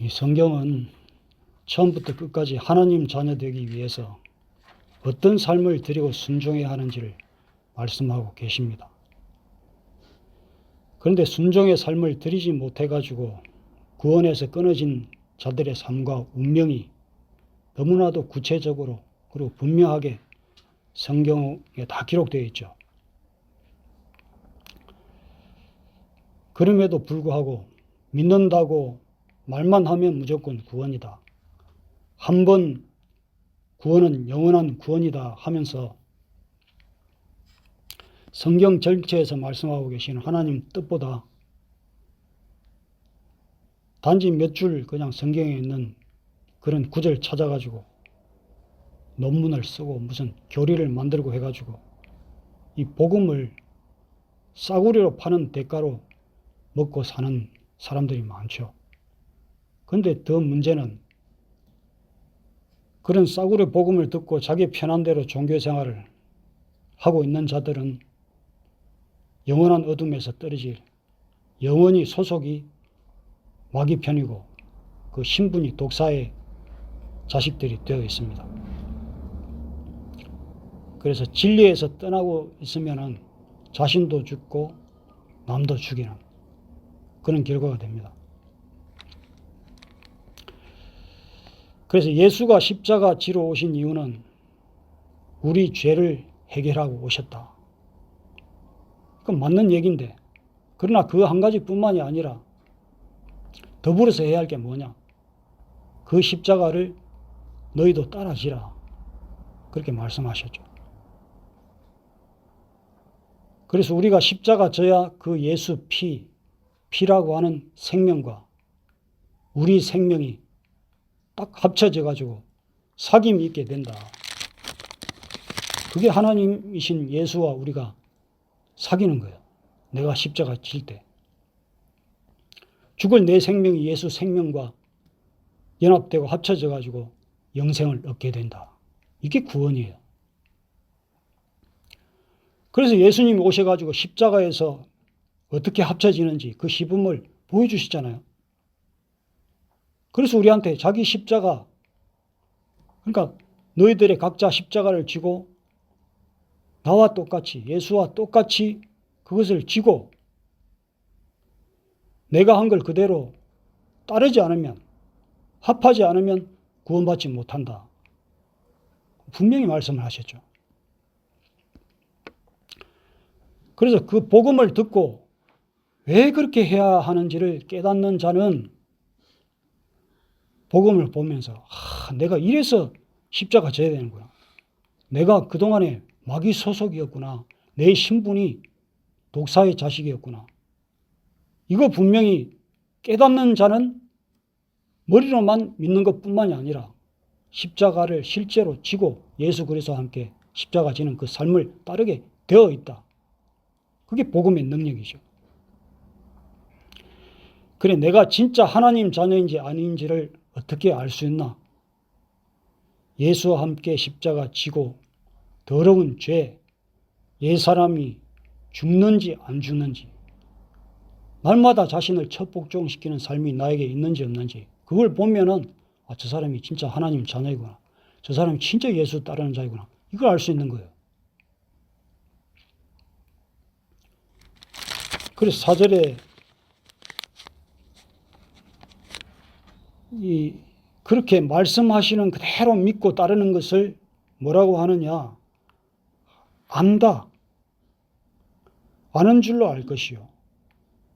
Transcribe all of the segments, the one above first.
이 성경은 처음부터 끝까지 하나님 자녀 되기 위해서 어떤 삶을 드리고 순종해야 하는지를 말씀하고 계십니다. 그런데 순종의 삶을 드리지 못해가지고 구원에서 끊어진 자들의 삶과 운명이 너무나도 구체적으로 그리고 분명하게 성경에 다 기록되어 있죠. 그럼에도 불구하고 믿는다고 말만 하면 무조건 구원이다. 한 번 구원은 영원한 구원이다 하면서 성경 전체에서 말씀하고 계시는 하나님 뜻보다 단지 몇 줄 그냥 성경에 있는 그런 구절 찾아가지고 논문을 쓰고 무슨 교리를 만들고 해가지고 이 복음을 싸구려로 파는 대가로 먹고 사는 사람들이 많죠. 그런데 더 문제는 그런 싸구려 복음을 듣고 자기 편한 대로 종교생활을 하고 있는 자들은 영원한 어둠에서 떨어질 영원히 소속이 마귀 편이고 그 신분이 독사의 자식들이 되어 있습니다. 그래서 진리에서 떠나고 있으면 자신도 죽고 남도 죽이는 그런 결과가 됩니다. 그래서 예수가 십자가 지러 오신 이유는 우리 죄를 해결하고 오셨다. 그건 맞는 얘기인데, 그러나 그 한 가지뿐만이 아니라 더불어서 해야 할 게 뭐냐? 그 십자가를 너희도 따라 지라. 그렇게 말씀하셨죠. 그래서 우리가 십자가 져야 그 예수 피라고 하는 생명과 우리 생명이 딱 합쳐져 가지고 사귐이 있게 된다. 그게 하나님이신 예수와 우리가 사귀는 거예요. 내가 십자가 질 때. 죽을 내 생명이 예수 생명과 연합되고 합쳐져 가지고 영생을 얻게 된다. 이게 구원이에요. 그래서 예수님이 오셔가지고 십자가에서 어떻게 합쳐지는지 그 시범을 보여주시잖아요. 그래서 우리한테 자기 십자가, 그러니까 너희들의 각자 십자가를 지고 나와 똑같이 예수와 똑같이 그것을 지고 내가 한 걸 그대로 따르지 않으면, 합하지 않으면 구원받지 못한다. 분명히 말씀을 하셨죠. 그래서 그 복음을 듣고 왜 그렇게 해야 하는지를 깨닫는 자는 복음을 보면서 내가 이래서 십자가 져야 되는구나. 내가 그동안에 마귀 소속이었구나. 내 신분이 독사의 자식이었구나. 이거 분명히 깨닫는 자는 머리로만 믿는 것뿐만이 아니라 십자가를 실제로 지고 예수 그리스도와 함께 십자가 지는 그 삶을 따르게 되어 있다. 그게 복음의 능력이죠. 그래, 내가 진짜 하나님 자녀인지 아닌지를 어떻게 알 수 있나? 예수와 함께 십자가 지고 더러운 죄, 옛사람이 죽는지 안 죽는지, 날마다 자신을 첩복종시키는 삶이 나에게 있는지 없는지, 그걸 보면은 저 사람이 진짜 하나님 자녀이구나. 저 사람이 진짜 예수 따르는 자이구나. 이걸 알 수 있는 거예요. 그래서 4절에 그렇게 말씀하시는 그대로 믿고 따르는 것을 뭐라고 하느냐? 안다. 아는 줄로 알 것이요.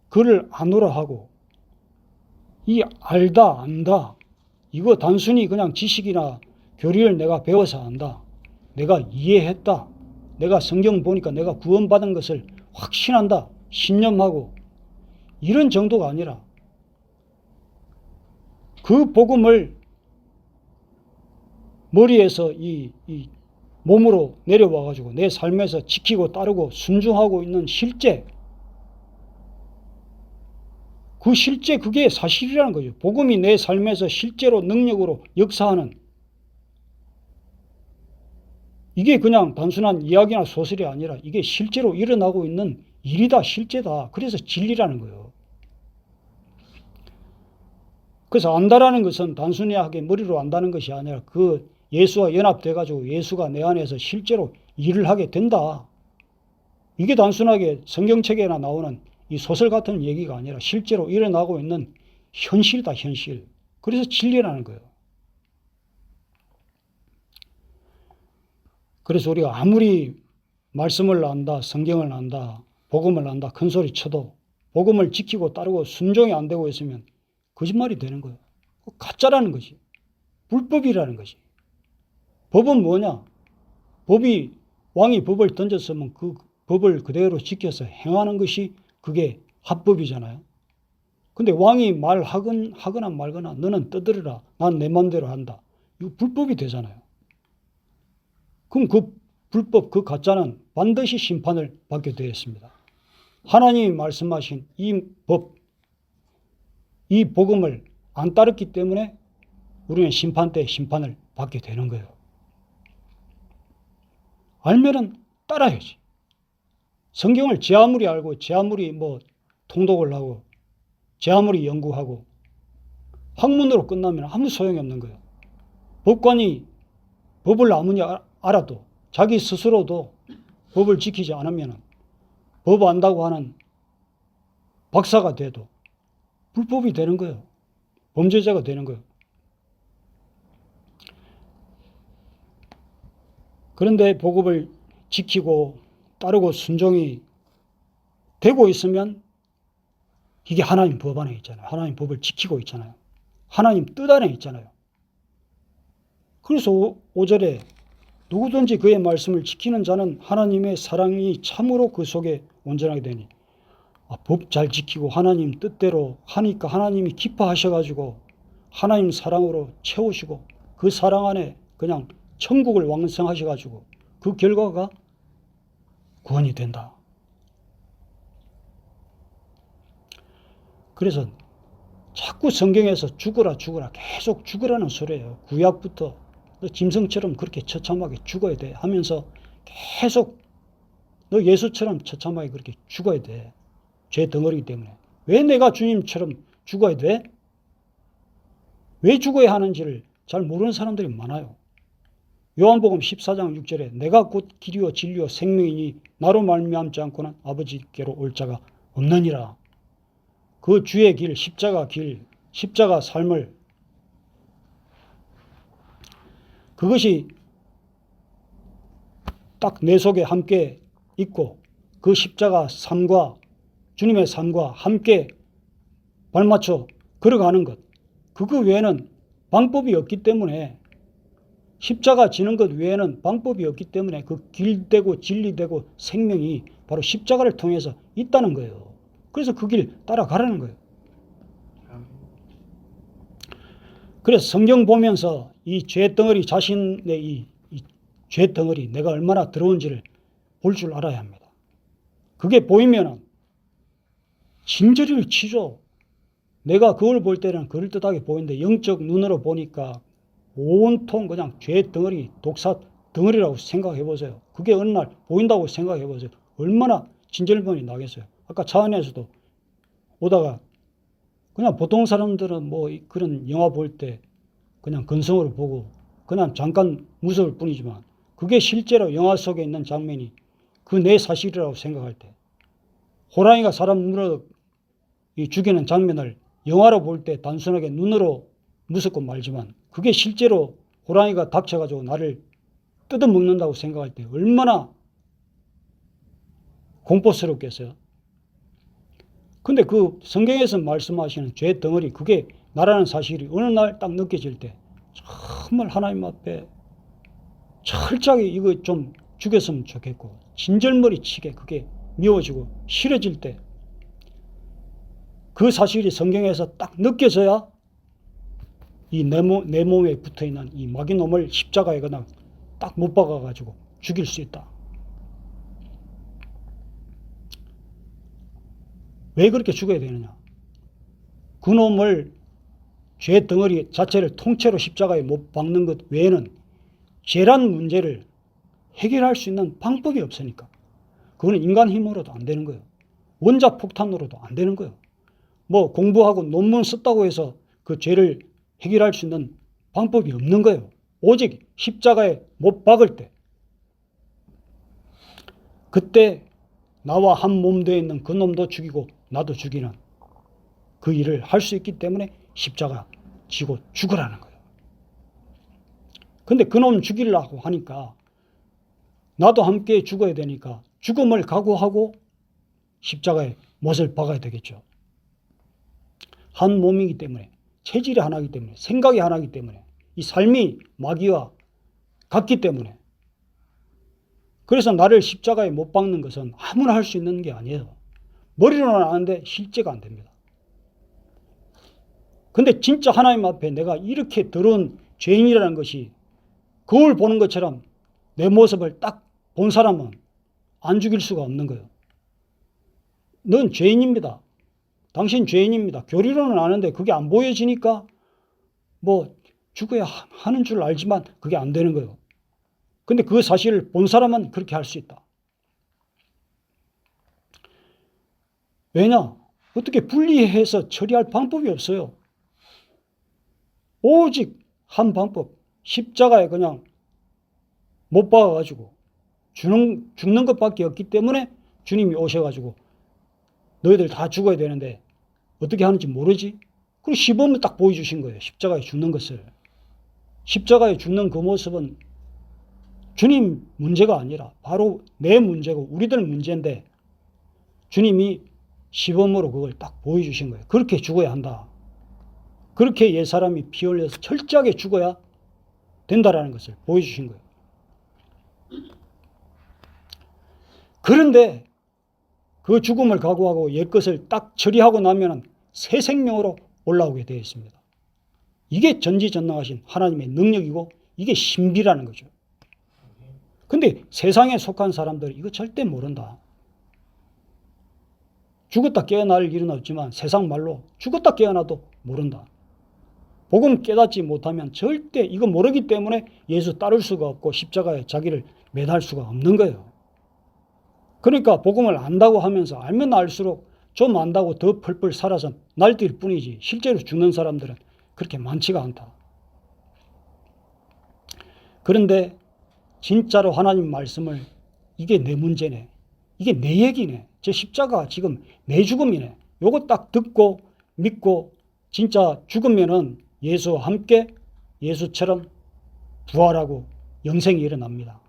그를 아노라 하고, 이 알다, 안다. 이거 단순히 그냥 지식이나 교리를 내가 배워서 안다. 내가 이해했다. 내가 성경 보니까 내가 구원받은 것을 확신한다. 신념하고. 이런 정도가 아니라 그 복음을 머리에서 이 몸으로 내려와가지고 내 삶에서 지키고 따르고 순종하고 있는 실제, 그 실제 그게 사실이라는 거죠. 복음이 내 삶에서 실제로 능력으로 역사하는, 이게 그냥 단순한 이야기나 소설이 아니라 이게 실제로 일어나고 있는 일이다, 실제다. 그래서 진리라는 거예요. 그래서 안다라는 것은 단순하게 머리로 안다는 것이 아니라 그 예수와 연합돼 가지고 예수가 내 안에서 실제로 일을 하게 된다. 이게 단순하게 성경책에나 나오는 이 소설 같은 얘기가 아니라 실제로 일어나고 있는 현실이다, 현실. 그래서 진리라는 거예요. 그래서 우리가 아무리 말씀을 안다, 성경을 안다, 복음을 안다, 큰 소리 쳐도 복음을 지키고 따르고 순종이 안 되고 있으면 거짓말이 되는 거예요. 가짜라는 것이. 불법이라는 것이. 법은 뭐냐? 왕이 법을 던졌으면 그 법을 그대로 지켜서 행하는 것이 그게 합법이잖아요. 근데 왕이 말하거나 말거나 너는 떠들어라. 난 내 맘대로 한다. 이거 불법이 되잖아요. 그럼 그 불법, 그 가짜는 반드시 심판을 받게 되어 있습니다. 하나님이 말씀하신 이 법, 이 복음을 안 따랐기 때문에 우리는 심판 때 심판을 받게 되는 거예요. 알면은 따라야지. 성경을 제 아무리 알고, 제 아무리 통독을 하고, 제 아무리 연구하고, 학문으로 끝나면 아무 소용이 없는 거예요. 법관이 법을 아무리 알아도, 자기 스스로도 법을 지키지 않으면 법 안다고 하는 박사가 돼도 불법이 되는 거예요. 범죄자가 되는 거예요. 그런데 복음을 지키고 따르고 순종이 되고 있으면 이게 하나님 법 안에 있잖아요. 하나님 법을 지키고 있잖아요. 하나님 뜻 안에 있잖아요. 그래서 5절에 누구든지 그의 말씀을 지키는 자는 하나님의 사랑이 참으로 그 속에 온전하게 되니, 법 잘 지키고 하나님 뜻대로 하니까 하나님이 기뻐하셔가지고 하나님 사랑으로 채우시고 그 사랑 안에 그냥 천국을 왕성하셔가지고 그 결과가 구원이 된다. 그래서 자꾸 성경에서 죽어라 계속 죽으라는 소리예요. 구약부터 너 짐승처럼 그렇게 처참하게 죽어야 돼 하면서 계속 너 예수처럼 처참하게 그렇게 죽어야 돼. 죄 덩어리이기 때문에. 왜 내가 주님처럼 죽어야 돼? 왜 죽어야 하는지를 잘 모르는 사람들이 많아요. 요한복음 14장 6절에 내가 곧 길이요 진리요 생명이니 나로 말미암지 않고는 아버지께로 올 자가 없느니라. 그 주의 길, 십자가 삶을, 그것이 딱 내 속에 함께 있고 그 십자가 삶과 주님의 삶과 함께 발맞춰 걸어가는 것, 그거 외에는 방법이 없기 때문에, 십자가 지는 것 외에는 방법이 없기 때문에 그 길되고 진리되고 생명이 바로 십자가를 통해서 있다는 거예요. 그래서 그 길 따라가라는 거예요. 그래서 성경 보면서 이 죄덩어리, 자신의 이 죄덩어리, 내가 얼마나 더러운지를 볼 줄 알아야 합니다. 그게 보이면은 진저리를 치죠. 내가 그걸 볼 때는 그럴듯하게 보이는데 영적 눈으로 보니까 온통 그냥 죄덩어리, 독사 덩어리라고 생각해 보세요. 그게 어느 날 보인다고 생각해 보세요. 얼마나 진절머리 나겠어요. 아까 차 안에서도 오다가 그냥 보통 사람들은 그런 영화 볼 때 그냥 근성으로 보고 그냥 잠깐 무서울 뿐이지만 그게 실제로 영화 속에 있는 장면이 그 내 사실이라고 생각할 때, 호랑이가 사람 물어 죽이는 장면을 영화로 볼 때 단순하게 눈으로 무섭고 말지만 그게 실제로 호랑이가 닥쳐가지고 나를 뜯어먹는다고 생각할 때 얼마나 공포스럽겠어요. 근데 그 성경에서 말씀하시는 죄 덩어리, 그게 나라는 사실이 어느 날 딱 느껴질 때 정말 하나님 앞에 철저하게 이거 좀 죽였으면 좋겠고 진절머리 치게 그게 미워지고 싫어질 때, 그 사실이 성경에서 딱 느껴져야 이 내 몸에 붙어있는 이 마귀놈을 십자가에 그냥 딱 못 박아가지고 죽일 수 있다. 왜 그렇게 죽어야 되느냐? 그 놈을, 죄 덩어리 자체를 통째로 십자가에 못 박는 것 외에는 죄란 문제를 해결할 수 있는 방법이 없으니까. 그거는 인간 힘으로도 안 되는 거예요. 원자폭탄으로도 안 되는 거예요. 공부하고 논문 썼다고 해서 그 죄를 해결할 수 있는 방법이 없는 거예요. 오직 십자가에 못 박을 때, 그때 나와 한 몸 되어 있는 그 놈도 죽이고 나도 죽이는 그 일을 할 수 있기 때문에 십자가 지고 죽으라는 거예요. 근데 그 놈 죽이려고 하니까 나도 함께 죽어야 되니까 죽음을 각오하고 십자가에 못을 박아야 되겠죠. 한 몸이기 때문에, 체질이 하나이기 때문에, 생각이 하나이기 때문에, 이 삶이 마귀와 같기 때문에. 그래서 나를 십자가에 못 박는 것은 아무나 할 수 있는 게 아니에요. 머리로는 아는데 실제가 안 됩니다. 근데 진짜 하나님 앞에 내가 이렇게 더러운 죄인이라는 것이 거울 보는 것처럼 내 모습을 딱 본 사람은 안 죽일 수가 없는 거예요. 넌 죄인입니다. 당신 죄인입니다. 교리로는 아는데 그게 안 보여지니까 뭐 죽어야 하는 줄 알지만 그게 안 되는 거예요. 근데 그 사실을 본 사람은 그렇게 할 수 있다. 왜냐? 어떻게 분리해서 처리할 방법이 없어요. 오직 한 방법, 십자가에 그냥 못 박아가지고 죽는 것밖에 없기 때문에 주님이 오셔가지고 너희들 다 죽어야 되는데 어떻게 하는지 모르지? 그리고 시범을 딱 보여주신 거예요. 십자가에 죽는 것을. 십자가에 죽는 그 모습은 주님 문제가 아니라 바로 내 문제고 우리들 문제인데 주님이 시범으로 그걸 딱 보여주신 거예요. 그렇게 죽어야 한다. 그렇게 옛사람이 피 흘려서 철저하게 죽어야 된다라는 것을 보여주신 거예요. 그런데 그 죽음을 각오하고 옛것을 딱 처리하고 나면 새 생명으로 올라오게 되어 있습니다. 이게 전지전능하신 하나님의 능력이고 이게 신비라는 거죠. 근데 세상에 속한 사람들이 이거 절대 모른다. 죽었다 깨어날 일은 없지만 세상 말로 죽었다 깨어나도 모른다. 복음 깨닫지 못하면 절대 이거 모르기 때문에 예수 따를 수가 없고 십자가에 자기를 매달 수가 없는 거예요. 그러니까 복음을 안다고 하면서 알면 알수록 좀 안다고 더 펄펄 살아서 날뛸 뿐이지 실제로 죽는 사람들은 그렇게 많지가 않다. 그런데 진짜로 하나님 말씀을 이게 내 문제네. 이게 내 얘기네. 저 십자가 지금 내 죽음이네. 요거 딱 듣고 믿고 진짜 죽으면은 예수와 함께 예수처럼 부활하고 영생이 일어납니다.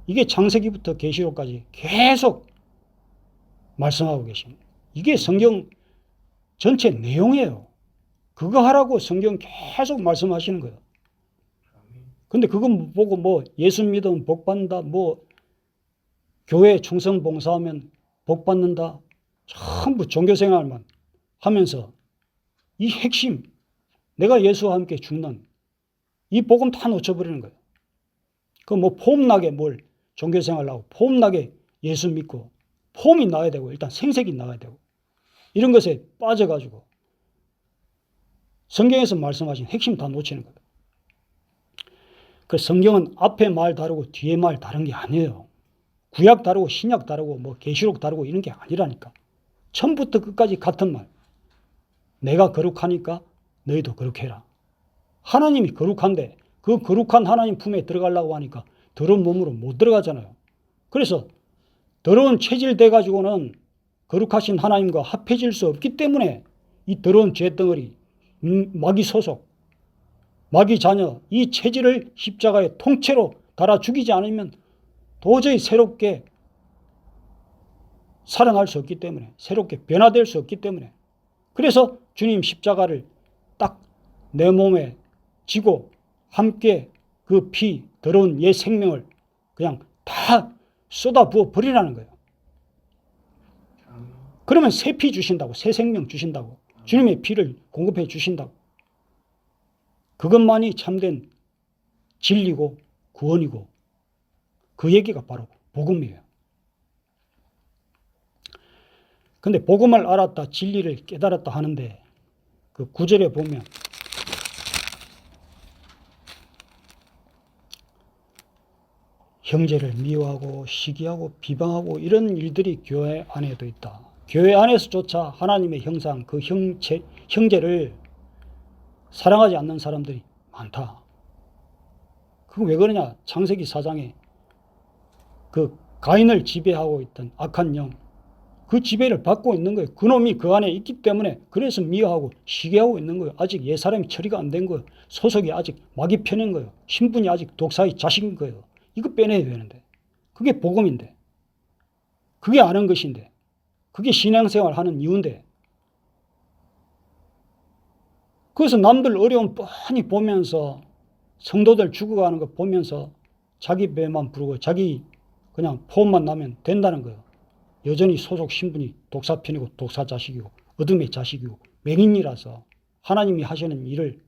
이게 창세기부터 계시록까지 계속 말씀하고 계십니다. 이게 성경 전체 내용이에요. 그거 하라고 성경 계속 말씀하시는 거예요. 근데 그거 보고 뭐 예수 믿으면 복 받는다, 뭐 교회 충성 봉사하면 복 받는다, 전부 종교 생활만 하면서 이 핵심, 내가 예수와 함께 죽는 이 복음 다 놓쳐버리는 거예요. 그 뭐 폼나게 뭘 종교 생활하고 폼나게 예수 믿고 폼이 나야 되고 일단 생색이 나야 되고 이런 것에 빠져가지고 성경에서 말씀하신 핵심 다 놓치는 거예요. 그 성경은 앞에 말 다르고 뒤에 말 다른 게 아니에요. 구약 다르고 신약 다르고 뭐 계시록 다르고 이런 게 아니라니까. 처음부터 끝까지 같은 말. 내가 거룩하니까 너희도 거룩해라. 하나님이 거룩한데 그 거룩한 하나님 품에 들어가려고 하니까 더러운 몸으로 못 들어가잖아요. 그래서 더러운 체질 돼가지고는 거룩하신 하나님과 합해질 수 없기 때문에 이 더러운 죄덩어리, 마귀 소속, 마귀 자녀, 이 체질을 십자가에 통째로 달아 죽이지 않으면 도저히 새롭게 살아날 수 없기 때문에, 새롭게 변화될 수 없기 때문에, 그래서 주님 십자가를 딱 내 몸에 지고 함께 그 피, 더러운 옛 생명을 그냥 다 쏟아부어 버리라는 거예요. 그러면 새 피 주신다고, 새 생명 주신다고, 주님의 피를 공급해 주신다고. 그것만이 참된 진리고 구원이고 그 얘기가 바로 복음이에요. 근데 복음을 알았다, 진리를 깨달았다 하는데 그 9절에 보면 형제를 미워하고 시기하고 비방하고 이런 일들이 교회 안에도 있다. 교회 안에서조차 하나님의 형상, 그 형제를 사랑하지 않는 사람들이 많다. 그건 왜 그러냐? 창세기 4장에 그 가인을 지배하고 있던 악한 영, 그 지배를 받고 있는 거예요. 그놈이 그 안에 있기 때문에 그래서 미워하고 시기하고 있는 거예요. 아직 옛사람이 처리가 안 된 거예요. 소속이 아직 마귀 편인 거예요. 신분이 아직 독사의 자식인 거예요. 이거 빼내야 되는데. 그게 복음인데. 그게 아는 것인데. 그게 신앙생활 하는 이유인데. 그래서 남들 어려움 뻔히 보면서 성도들 죽어가는 거 보면서 자기 배만 부르고 자기 그냥 포만 나면 된다는 거예요. 여전히 소속 신분이 독사편이고 독사 자식이고 어둠의 자식이고 맹인이라서 하나님이 하시는 일을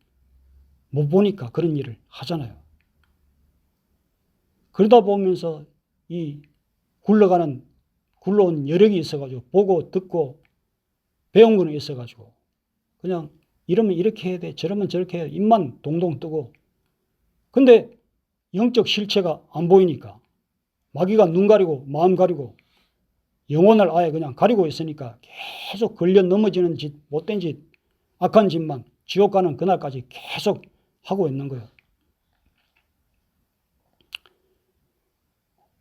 못 보니까 그런 일을 하잖아요. 그러다 보면서 이 굴러온 여력이 있어가지고 보고 듣고 배운 거는 있어가지고 그냥 이러면 이렇게 해야 돼, 저러면 저렇게 해야 돼, 입만 동동 뜨고. 근데 영적 실체가 안 보이니까 마귀가 눈 가리고 마음 가리고 영혼을 아예 그냥 가리고 있으니까 계속 걸려 넘어지는 짓, 못된 짓, 악한 짓만 지옥 가는 그날까지 계속 하고 있는 거예요.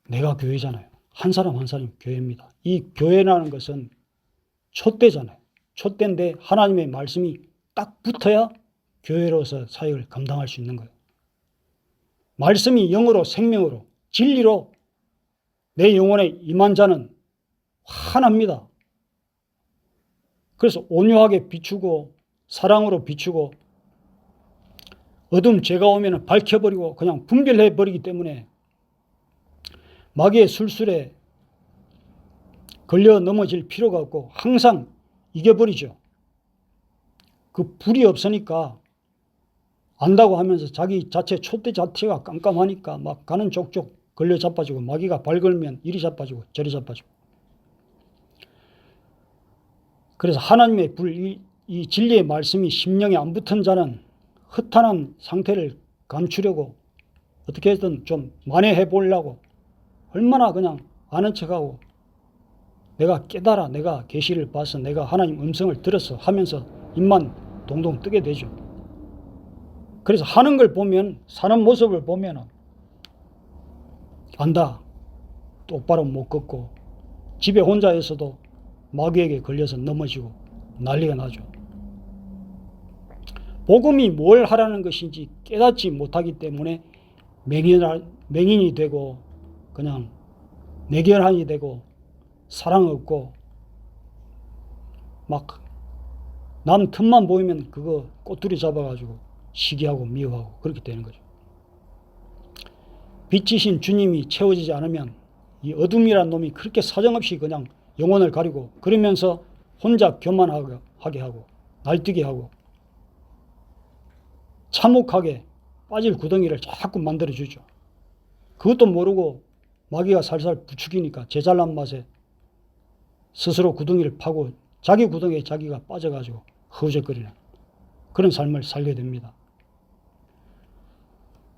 내가 교회잖아요. 한 사람 한 사람이 교회입니다. 이 교회라는 것은 촛대잖아요. 촛대인데 하나님의 말씀이 딱 붙어야 교회로서 사역을 감당할 수 있는 거예요. 말씀이 영으로 생명으로 진리로 내 영혼에 임한 자는 환합니다. 그래서 온유하게 비추고 사랑으로 비추고 어둠 죄가 오면 밝혀버리고 그냥 분별해버리기 때문에 마귀의 술술에 걸려 넘어질 필요가 없고 항상 이겨버리죠. 그 불이 없으니까 안다고 하면서 자기 자체 촛대 자체가 깜깜하니까 막 가는 족족 걸려 자빠지고 마귀가 발걸면 이리 자빠지고 저리 자빠지고. 그래서 하나님의 불, 이 진리의 말씀이 심령에 안 붙은 자는 허탄한 상태를 감추려고 어떻게든 좀 만회해 보려고 얼마나 그냥 아는 척하고 내가 깨달아, 내가 계시를 봐서 내가 하나님 음성을 들었어 하면서 입만 동동 뜨게 되죠. 그래서 하는 걸 보면, 사는 모습을 보면 안다. 똑바로 못 걷고 집에 혼자 있어도 마귀에게 걸려서 넘어지고 난리가 나죠. 복음이 뭘 하라는 것인지 깨닫지 못하기 때문에 맹인이 되고 그냥 내결한이 되고 사랑 없고 막 남 틈만 보이면 그거 꼬투리 잡아가지고 시기하고 미워하고 그렇게 되는 거죠. 빛이신 주님이 채워지지 않으면 이 어둠이라는 놈이 그렇게 사정없이 그냥 영혼을 가리고 그러면서 혼자 교만하게 하고 날뛰게 하고 참혹하게 빠질 구덩이를 자꾸 만들어주죠. 그것도 모르고 마귀가 살살 부추기니까 제잘난 맛에 스스로 구덩이를 파고 자기 구덩이에 자기가 빠져가지고 허우적거리는 그런 삶을 살게 됩니다.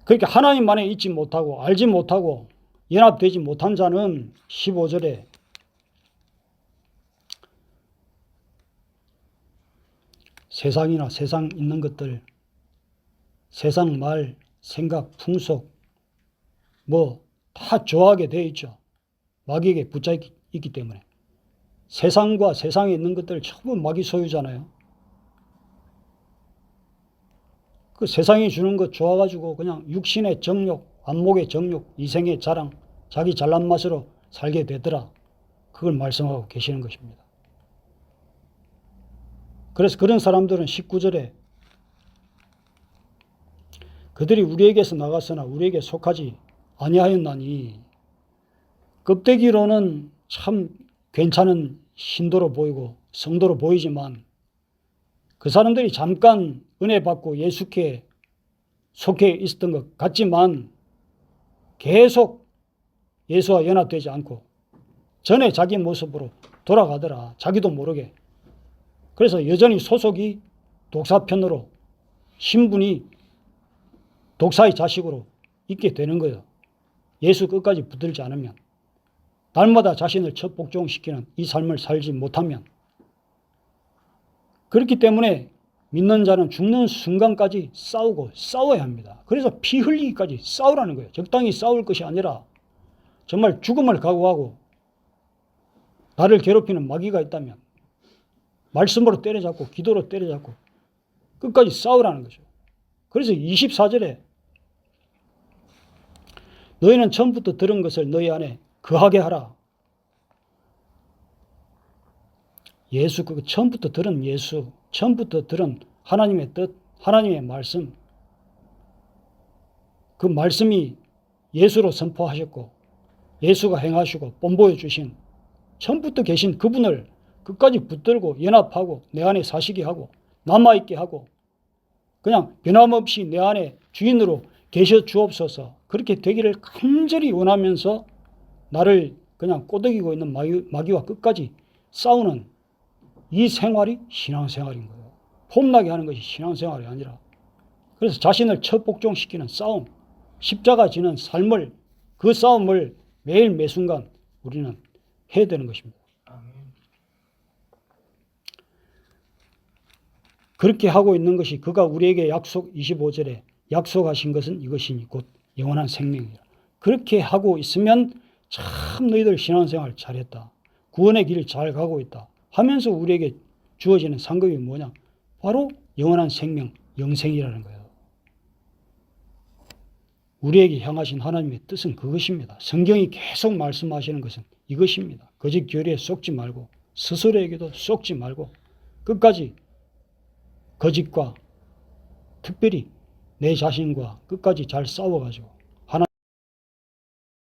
그러니까 하나님만에 있지 못하고 알지 못하고 연합되지 못한 자는 15절에 세상이나 세상 있는 것들, 세상 말, 생각, 풍속 뭐 다 좋아하게 되어 있죠. 마귀에게 붙잡혀 있기 때문에. 세상과 세상에 있는 것들 전부 마귀 소유잖아요. 그 세상이 주는 것 좋아가지고 그냥 육신의 정욕, 안목의 정욕, 이생의 자랑, 자기 잘난 맛으로 살게 되더라. 그걸 말씀하고 계시는 것입니다. 그래서 그런 사람들은 19절에 그들이 우리에게서 나갔으나 우리에게 속하지 아니하였나니 껍데기로는 참 괜찮은 신도로 보이고 성도로 보이지만 그 사람들이 잠깐 은혜 받고 예수께 속해 있었던 것 같지만 계속 예수와 연합되지 않고 전에 자기 모습으로 돌아가더라. 자기도 모르게. 그래서 여전히 소속이 독사편으로 신분이 독사의 자식으로 있게 되는 거예요. 예수 끝까지 붙들지 않으면. 날마다 자신을 첩복종시키는 이 삶을 살지 못하면. 그렇기 때문에 믿는 자는 죽는 순간까지 싸우고 싸워야 합니다. 그래서 피 흘리기까지 싸우라는 거예요. 적당히 싸울 것이 아니라 정말 죽음을 각오하고 나를 괴롭히는 마귀가 있다면 말씀으로 때려잡고 기도로 때려잡고 끝까지 싸우라는 거죠. 그래서 24절에 너희는 처음부터 들은 것을 너희 안에 거하게 하라. 예수, 그 처음부터 들은 예수, 처음부터 들은 하나님의 뜻, 하나님의 말씀, 그 말씀이 예수로 선포하셨고 예수가 행하시고 뽐보여 주신 처음부터 계신 그분을 끝까지 붙들고 연합하고 내 안에 사시게 하고 남아있게 하고 그냥 변함없이 내 안에 주인으로 계셔 주옵소서. 그렇게 되기를 간절히 원하면서 나를 그냥 꼬드기고 있는 마귀와 끝까지 싸우는 이 생활이 신앙생활인 거예요. 폼나게 하는 것이 신앙생활이 아니라. 그래서 자신을 첩복종시키는 싸움, 십자가 지는 삶을, 그 싸움을 매일 매순간 우리는 해야 되는 것입니다. 그렇게 하고 있는 것이 그가 우리에게 25절에 약속하신 것은 이것이니 곧 영원한 생명이라. 그렇게 하고 있으면 참 너희들 신앙생활 잘했다. 구원의 길 잘 가고 있다 하면서 우리에게 주어지는 상급이 뭐냐? 바로 영원한 생명, 영생이라는 거예요. 우리에게 향하신 하나님의 뜻은 그것입니다. 성경이 계속 말씀하시는 것은 이것입니다. 거짓 교리에 속지 말고 스스로에게도 속지 말고 끝까지 거짓과 특별히 내 자신과 끝까지 잘 싸워가지고